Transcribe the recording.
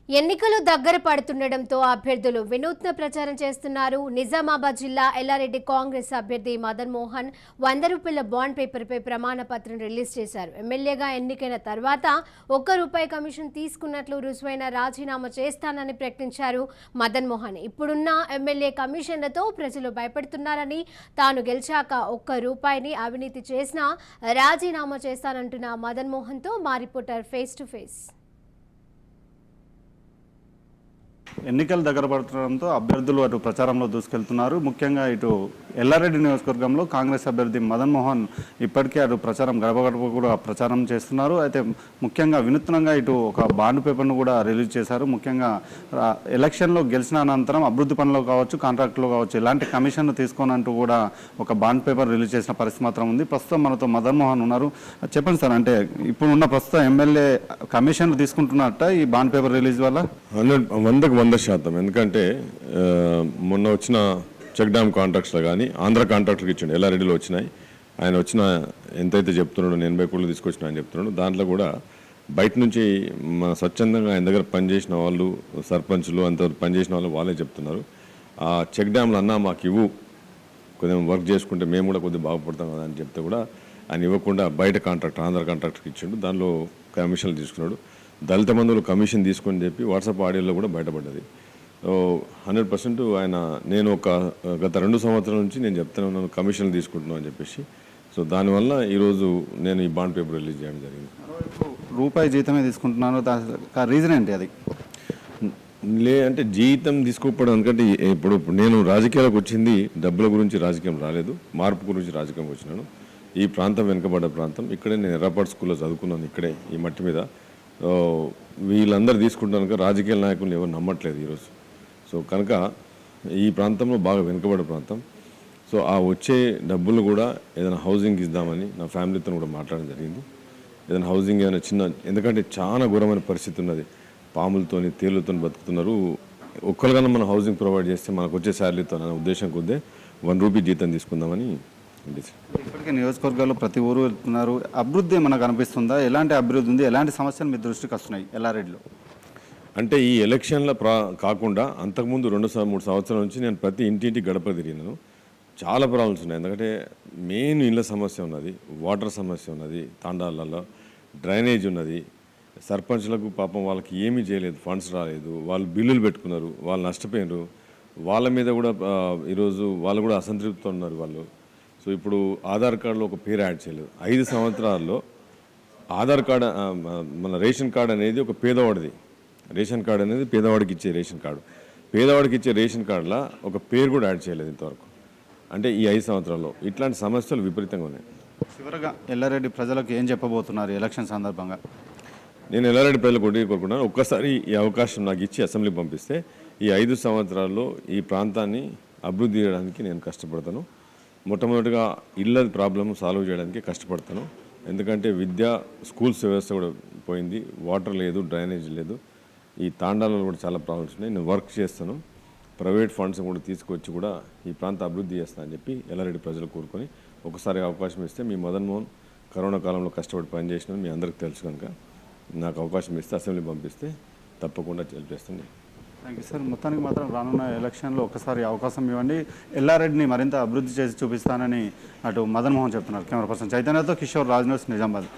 ఎన్నికలు దగ్గర పడుతుండటంతో అభ్యర్థులు వినూత్న ప్రచారం చేస్తున్నారు. నిజామాబాద్ జిల్లా ఎల్లారెడ్డి కాంగ్రెస్ అభ్యర్థి మదన్ మోహన్ 100 రూపాయల బాండ్ పేపర్పై ప్రమాణ పత్రం రిలీజ్ చేశారు. ఎమ్మెల్యేగా ఎన్నికైన తర్వాత ₹1 కమిషన్ తీసుకున్నట్లు రుజువైన రాజీనామా చేస్తానని ప్రకటించారు మదన్ మోహన్. ఇప్పుడున్న ఎమ్మెల్యే కమిషన్లతో ప్రజలు భయపడుతున్నారని, తాను గెలిచాక ₹1 అవినీతి చేసినా రాజీనామా చేస్తానంటున్న మదన్ మోహన్తో మా రిపోర్టర్ ఫేస్ టు ఫేస్. ఎన్నికలు దగ్గర పడటంతో అభ్యర్థులు అటు ప్రచారంలో దూసుకెళ్తున్నారు. ముఖ్యంగా ఇటు ఎల్లారెడ్డి నియోజకవర్గంలో కాంగ్రెస్ అభ్యర్థి మదన్ మోహన్ ఇప్పటికే అటు ప్రచారం గడప గడప కూడా ప్రచారం చేస్తున్నారు. అయితే ముఖ్యంగా వినూత్నంగా ఇటు ఒక బాండ్ పేపర్ను కూడా రిలీజ్ చేశారు. ముఖ్యంగా ఎలక్షన్లో గెలిచిన అనంతరం అభివృద్ధి పనులు కావచ్చు, కాంట్రాక్టులు కావచ్చు, ఇలాంటి కమిషన్లు తీసుకోనంటూ కూడా ఒక బాండ్ పేపర్ రిలీజ్ చేసిన పరిస్థితి మాత్రం ఉంది. ప్రస్తుతం మనతో మదన్ మోహన్ ఉన్నారు. చెప్పండి సార్, అంటే ఇప్పుడున్న ప్రస్తుతం ఎమ్మెల్యే కమిషన్లు తీసుకుంటున్నట్ట ఈ బాండ్ పేపర్ రిలీజ్ వల్ల? 100% ఎందుకంటే మొన్న వచ్చిన చెక్ డ్యామ్ కాంట్రాక్ట్స్లో కానీ ఆంధ్ర కాంట్రాక్టర్కి ఇచ్చిండు, ఎల్లారెడ్డిలో వచ్చినాయి. ఆయన వచ్చిన ఎంతైతే చెప్తున్నాడో 80 కోట్లు తీసుకొచ్చిన ఆయన చెప్తున్నాడు. దాంట్లో కూడా బయట నుంచి స్వచ్ఛందంగా ఆయన దగ్గర పనిచేసిన వాళ్ళు, సర్పంచులు అంత పనిచేసిన వాళ్ళు వాళ్ళే చెప్తున్నారు, ఆ చెక్ డ్యామ్లు అన్నా మాకు ఇవ్వు, కొంచెం వర్క్ చేసుకుంటే మేము కూడా కొద్దిగా బాగుపడతాం కదా అని చెప్తే కూడా ఆయన ఇవ్వకుండా బయట కాంట్రాక్టర్ ఆంధ్ర కాంట్రాక్టర్కి ఇచ్చిండు. దానిలో కమిషన్లు తీసుకున్నాడు. దళిత బంధువులు కమిషన్ తీసుకొని చెప్పి వాట్సాప్ ఆడియోలో కూడా బయటపడ్డది. 100% ఆయన నేను గత 2 సంవత్సరాల నుంచి నేను చెప్తూనే ఉన్నాను కమిషన్లు తీసుకుంటున్నాను అని చెప్పేసి. సో దానివల్ల ఈరోజు నేను ఈ బాండ్ పేపర్ రిలీజ్ చేయడం జరిగింది. రూపాయి జీతమే తీసుకుంటున్నాను, రీజన్ ఏంటి అది? అంటే జీతం తీసుకోకపోవడం, ఎందుకంటే ఇప్పుడు నేను రాజకీయాలకు వచ్చింది డబ్బుల గురించి రాజకీయం రాలేదు, మార్పు గురించి రాజకీయం వచ్చినాను. ఈ ప్రాంతం వెనుకబడ్డ ప్రాంతం, ఇక్కడే నేను ఎర్రపాటు స్కూల్లో చదువుకున్నాను, ఇక్కడే ఈ మట్టి మీద. వీళ్ళందరూ తీసుకుంటాను రాజకీయ నాయకులు ఎవరు నమ్మట్లేదు ఈరోజు. సో కనుక ఈ ప్రాంతంలో బాగా వెనుకబడే ప్రాంతం. సో ఆ వచ్చే డబ్బులు కూడా ఏదైనా హౌసింగ్కి ఇద్దామని నా ఫ్యామిలీతో కూడా మాట్లాడడం జరిగింది. ఏదైనా హౌసింగ్ ఏదైనా చిన్న, ఎందుకంటే చాలా ఘోరమైన పరిస్థితి ఉన్నది, పాములతోని తేళ్లతో బతుకుతున్నారు. ఒక్కరికన్నా మనం హౌసింగ్ ప్రొవైడ్ చేస్తే మనకు వచ్చే శాలరీతో అనే ఉద్దేశం కొద్దే ₹1 జీతం తీసుకుందామని. ఇప్పటికే నియోజకవర్గాల్లో ప్రతి ఊరు వెళ్తున్నారు. అభివృద్ధి మనకు అనిపిస్తుందా? ఎలాంటి అభివృద్ధి ఉంది, ఎలాంటి సమస్యలు మీ దృష్టికి వస్తున్నాయి ఎల్లారెడ్డిలో? అంటే ఈ ఎలక్షన్ల కాకుండా అంతకుముందు 2-3 సంవత్సరాల నుంచి నేను ప్రతి ఇంటింటి గడప తిరిగినాను. చాలా ప్రాబ్లమ్స్ ఉన్నాయి. ఎందుకంటే మెయిన్ ఇళ్ళ సమస్య ఉన్నది, వాటర్ సమస్య ఉన్నది, తాండాలలో డ్రైనేజ్ ఉన్నది. సర్పంచ్లకు పాపం వాళ్ళకి ఏమీ చేయలేదు, ఫండ్స్ రాలేదు, వాళ్ళు బిల్లులు పెట్టుకున్నారు, వాళ్ళు నష్టపోయినారు. వాళ్ళ మీద కూడా ఈరోజు వాళ్ళు కూడా అసంతృప్తితో ఉన్నారు వాళ్ళు. సో ఇప్పుడు ఆధార్ కార్డులో ఒక పేరు యాడ్ చేయలేదు. 5 సంవత్సరాల్లో ఆధార్ కార్డు, మన రేషన్ కార్డు అనేది ఒక పేదవాడిది. రేషన్ కార్డు అనేది పేదవాడికి ఇచ్చే రేషన్ కార్డు. పేదవాడికి ఇచ్చే రేషన్ కార్డులో ఒక పేరు కూడా యాడ్ చేయలేదు ఇంతవరకు. అంటే ఈ 5 సంవత్సరాల్లో ఇట్లాంటి సమస్యలు విపరీతంగా ఉన్నాయి. చివరగా ఎల్లారెడ్డి ప్రజలకు ఏం చెప్పబోతున్నారు ఎలక్షన్ సందర్భంగా? నేను ఎల్లారెడ్డి ప్రజలకు ఒకటి కోరుకున్నాను, ఒక్కసారి ఈ అవకాశం నాకు ఇచ్చి అసెంబ్లీ పంపిస్తే ఈ 5 సంవత్సరాల్లో ఈ ప్రాంతాన్ని అభివృద్ధి చేయడానికి నేను కష్టపడతాను. మొట్టమొదటిగా ఇళ్ళ ప్రాబ్లమ్ సాల్వ్ చేయడానికి కష్టపడతాను. ఎందుకంటే స్కూల్స్ వ్యవస్థ కూడా పోయింది, వాటర్ లేదు, డ్రైనేజ్ లేదు. ఈ తాండాలలో కూడా చాలా ప్రాబ్లమ్స్ ఉన్నాయి. నేను వర్క్ చేస్తాను, ప్రైవేట్ ఫండ్స్ కూడా తీసుకొచ్చి కూడా ఈ ప్రాంత అభివృద్ధి చేస్తానని చెప్పి ఎల్లారెడ్డి ప్రజలు కోరుకొని ఒకసారి అవకాశం ఇస్తే, మీ మదన్ మోహన్ కరోనా కాలంలో కష్టపడి పనిచేసిన మీ అందరికీ తెలుసు కనుక నాకు అవకాశం ఇస్తే అసెంబ్లీ పంపిస్తే తప్పకుండా గెలిపిస్తుంది. Thank you sir. మొత్తానికి మాత్రం రానున్న ఎలక్షన్లో ఒకసారి అవకాశం ఇవ్వండి, ఎల్లారెడ్డిని మరింత అభివృద్ధి చేసి చూపిస్తానని అటు మదన్ మోహన్ చెప్తున్నారు. కెమెరా పర్సన్ చైతన్యతో కిషోర్, రాజ్ న్యూస్, నిజామాబాద్.